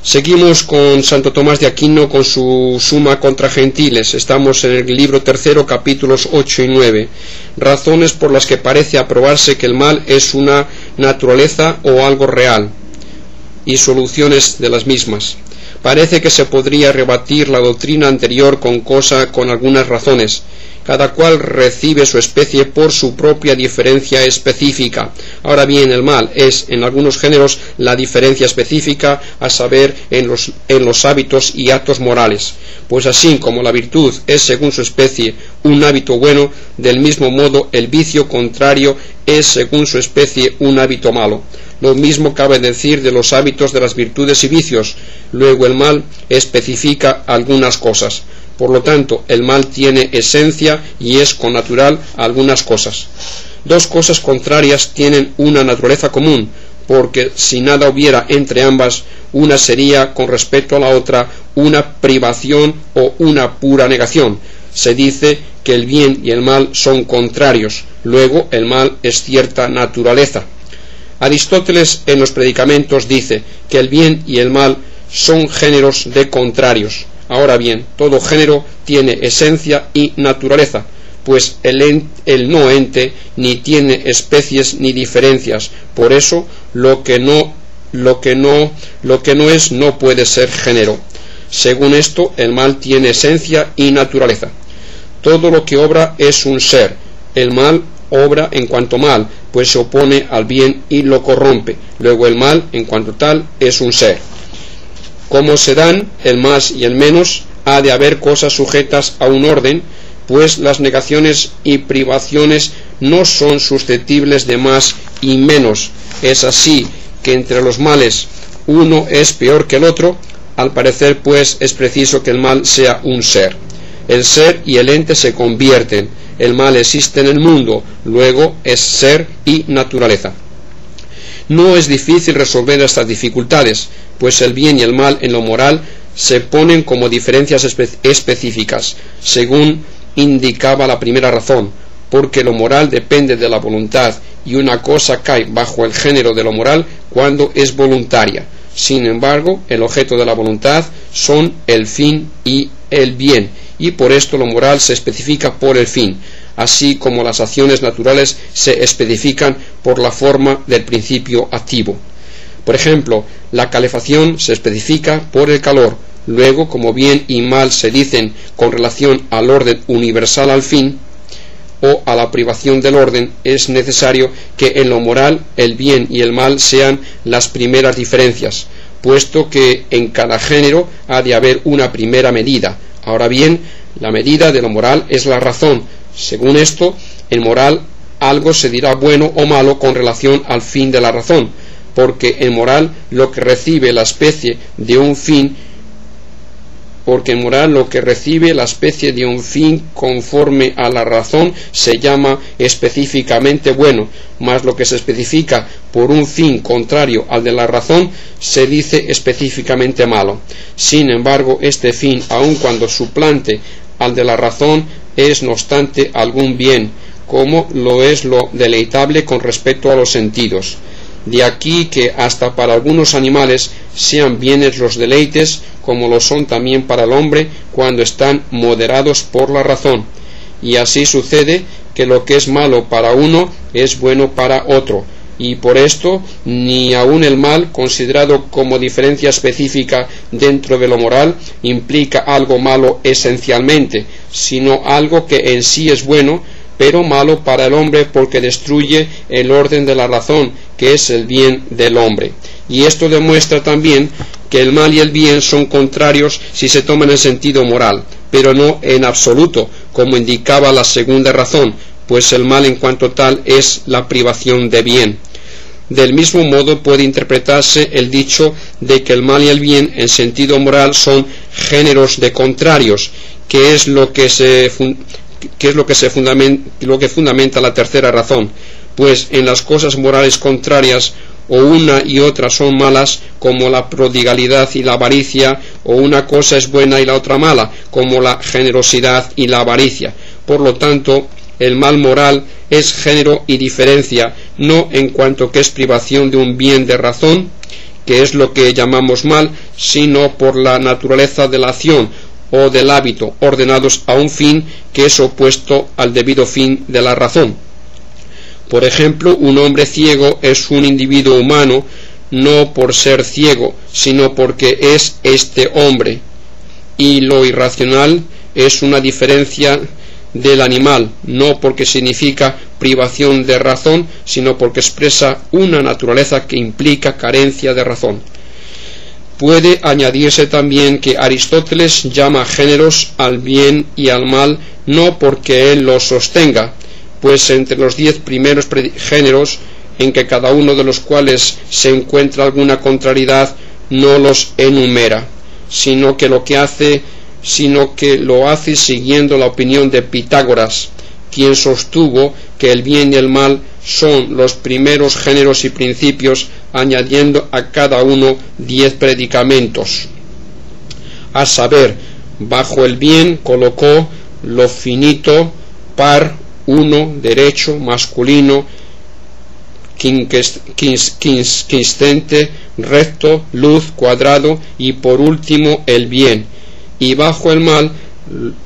Seguimos con Santo Tomás de Aquino con su Suma contra Gentiles. Estamos en el libro tercero, capítulos 8 y 9. Razones por las que parece aprobarse que el mal es una naturaleza o algo real, y soluciones de las mismas. Parece que se podría rebatir la doctrina anterior con algunas razones. Cada cual recibe su especie por su propia diferencia específica. Ahora bien, el mal es, en algunos géneros, la diferencia específica, a saber, en los hábitos y actos morales. Pues así como la virtud es, según su especie, un hábito bueno, del mismo modo el vicio contrario es, según su especie, un hábito malo. Lo mismo cabe decir de los hábitos de las virtudes y vicios. Luego el mal especifica algunas cosas. Por lo tanto, el mal tiene esencia y es connatural a algunas cosas. Dos cosas contrarias tienen una naturaleza común, porque si nada hubiera entre ambas, una sería con respecto a la otra una privación o una pura negación. Se dice que el bien y el mal son contrarios. Luego el mal es cierta naturaleza. Aristóteles en los Predicamentos dice que el bien y el mal son géneros de contrarios. Ahora bien, todo género tiene esencia y naturaleza, pues el no ente ni tiene especies ni diferencias. Por eso lo que no es no puede ser género. Según esto, el mal tiene esencia y naturaleza. Todo lo que obra es un ser. El mal obra en cuanto mal, pues se opone al bien y lo corrompe. Luego el mal, en cuanto tal, es un ser. Como se dan el más y el menos, ha de haber cosas sujetas a un orden, pues las negaciones y privaciones no son susceptibles de más y menos. Es así que entre los males uno es peor que el otro. Al parecer, pues, es preciso que el mal sea un ser. El ser y el ente se convierten. El mal existe en el mundo, luego es ser y naturaleza. No es difícil resolver estas dificultades, pues el bien y el mal en lo moral se ponen como diferencias específicas, según indicaba la primera razón, porque lo moral depende de la voluntad, y una cosa cae bajo el género de lo moral cuando es voluntaria. Sin embargo, el objeto de la voluntad son el fin y el bien, y por esto lo moral se especifica por el fin, así como las acciones naturales se especifican por la forma del principio activo. Por ejemplo, la calefacción se especifica por el calor. Luego, como bien y mal se dicen con relación al orden universal al fin o a la privación del orden, es necesario que en lo moral el bien y el mal sean las primeras diferencias, puesto que en cada género ha de haber una primera medida. Ahora bien, la medida de lo moral es la razón. Según esto, en moral algo se dirá bueno o malo con relación al fin de la razón, porque en moral lo que recibe la especie de un fin conforme a la razón se llama específicamente bueno, mas lo que se especifica por un fin contrario al de la razón se dice específicamente malo. Sin embargo, este fin, aun cuando suplante al de la razón, es no obstante algún bien, como lo es lo deleitable con respecto a los sentidos. De aquí que hasta para algunos animales sean bienes los deleites, como lo son también para el hombre cuando están moderados por la razón. Y así sucede que lo que es malo para uno es bueno para otro, y por esto ni aun el mal, considerado como diferencia específica dentro de lo moral, implica algo malo esencialmente, sino algo que en sí es bueno, pero malo para el hombre porque destruye el orden de la razón, que es el bien del hombre. Y esto demuestra también que el mal y el bien son contrarios si se toman en sentido moral, pero no en absoluto, como indicaba la segunda razón, pues el mal en cuanto tal es la privación de bien. Del mismo modo puede interpretarse el dicho de que el mal y el bien en sentido moral son géneros de contrarios, que es lo que fundamenta la tercera razón, pues en las cosas morales contrarias o una y otra son malas, como la prodigalidad y la avaricia, o una cosa es buena y la otra mala, como la generosidad y la avaricia. Por lo tanto, el mal moral es género y diferencia, no en cuanto que es privación de un bien de razón, que es lo que llamamos mal, sino por la naturaleza de la acción o del hábito, ordenados a un fin que es opuesto al debido fin de la razón. Por ejemplo, un hombre ciego es un individuo humano, no por ser ciego, sino porque es este hombre. Y lo irracional es una diferencia del animal, no porque significa privación de razón, sino porque expresa una naturaleza que implica carencia de razón. Puede añadirse también que Aristóteles llama géneros al bien y al mal no porque él los sostenga, pues entre los 10 primeros géneros, en que cada uno de los cuales se encuentra alguna contrariedad, no los enumera, sino que lo hace siguiendo la opinión de Pitágoras, quien sostuvo que el bien y el mal son los primeros géneros y principios, añadiendo a cada uno 10 predicamentos. A saber, bajo el bien colocó lo finito, par, uno, derecho, masculino, quincuente, recto, luz, cuadrado, y por último el bien. Y bajo el mal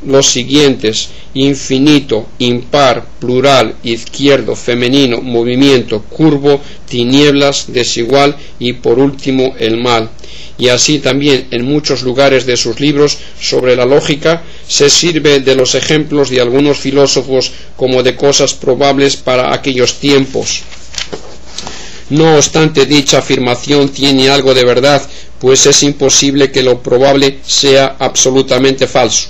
los siguientes: infinito, impar, plural, izquierdo, femenino, movimiento, curvo, tinieblas, desigual, y por último el mal. Y así también en muchos lugares de sus libros sobre la lógica se sirve de los ejemplos de algunos filósofos como de cosas probables para aquellos tiempos. No obstante, dicha afirmación tiene algo de verdad, pues es imposible que lo probable sea absolutamente falso,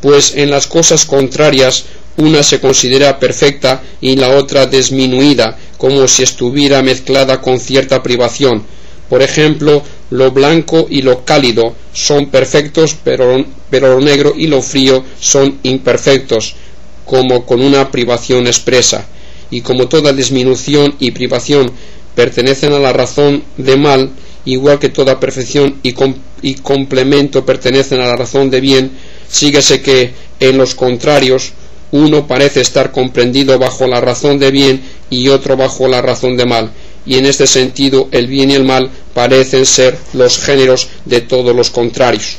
pues en las cosas contrarias una se considera perfecta y la otra disminuida, como si estuviera mezclada con cierta privación. Por ejemplo, lo blanco y lo cálido son perfectos, pero lo negro y lo frío son imperfectos, como con una privación expresa. Y como toda disminución y privación pertenecen a la razón de mal, igual que toda perfección y complemento pertenecen a la razón de bien, síguese que en los contrarios uno parece estar comprendido bajo la razón de bien y otro bajo la razón de mal, y en este sentido el bien y el mal parecen ser los géneros de todos los contrarios.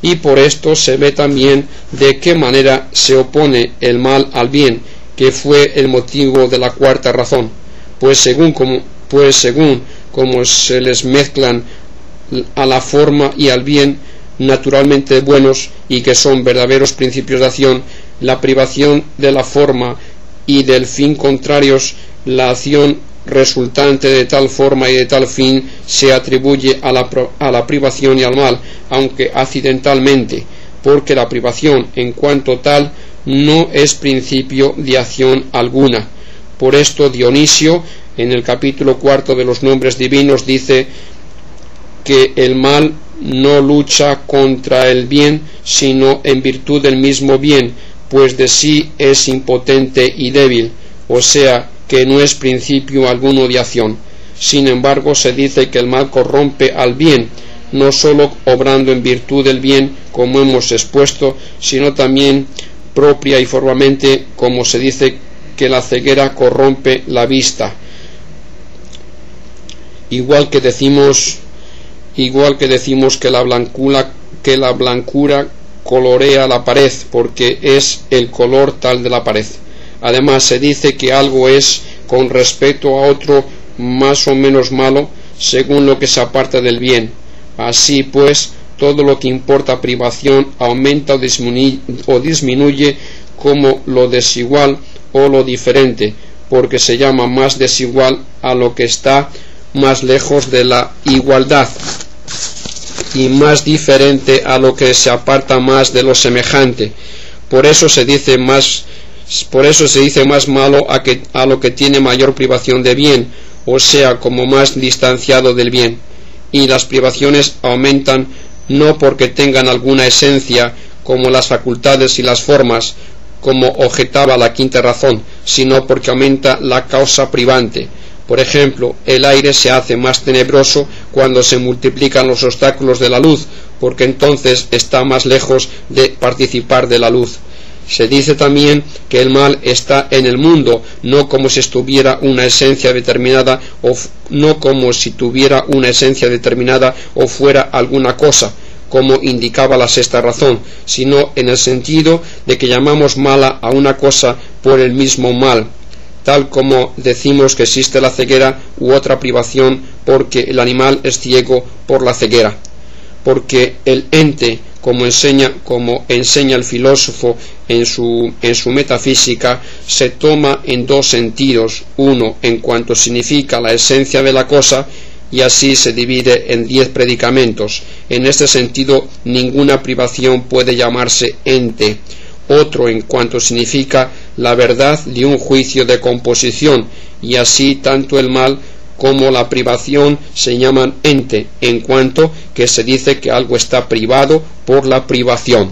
Y por esto se ve también de qué manera se opone el mal al bien, que fue el motivo de la cuarta razón, pues según como se les mezclan a la forma y al bien naturalmente buenos y que son verdaderos principios de acción, la privación de la forma y del fin contrarios, la acción resultante de tal forma y de tal fin se atribuye a la privación y al mal, aunque accidentalmente, porque la privación en cuanto tal no es principio de acción alguna. Por esto Dionisio, en el capítulo 4 de los nombres divinos, dice que el mal no lucha contra el bien, sino en virtud del mismo bien, pues de sí es impotente y débil, o sea, que no es principio alguno de acción. Sin embargo, se dice que el mal corrompe al bien, no sólo obrando en virtud del bien, como hemos expuesto, sino también propia y formalmente, como se dice que la ceguera corrompe la vista. Igual que decimos que la blancura colorea la pared, porque es el color tal de la pared. Además, se dice que algo es con respecto a otro más o menos malo según lo que se aparta del bien. Así pues, todo lo que importa privación aumenta o disminuye como lo desigual o lo diferente, porque se llama más desigual a lo que está más lejos de la igualdad, y más diferente a lo que se aparta más de lo semejante. Por eso se dice más malo a lo que tiene mayor privación de bien, o sea, como más distanciado del bien. Y las privaciones aumentan no porque tengan alguna esencia, como las facultades y las formas, como objetaba la quinta razón, sino porque aumenta la causa privante. Por ejemplo, el aire se hace más tenebroso cuando se multiplican los obstáculos de la luz, porque entonces está más lejos de participar de la luz. Se dice también que el mal está en el mundo, no como si estuviera una esencia determinada no como si tuviera una esencia determinada o fuera alguna cosa, como indicaba la sexta razón, sino en el sentido de que llamamos mala a una cosa por el mismo mal, tal como decimos que existe la ceguera u otra privación porque el animal es ciego por la ceguera. Porque el ente, como enseña el filósofo en su metafísica, se toma en dos sentidos: uno en cuanto significa la esencia de la cosa, y así se divide en 10 predicamentos. En este sentido, ninguna privación puede llamarse ente. Otro en cuanto significa la verdad de un juicio de composición, y así tanto el mal como la privación se llaman ente, en cuanto que se dice que algo está privado por la privación.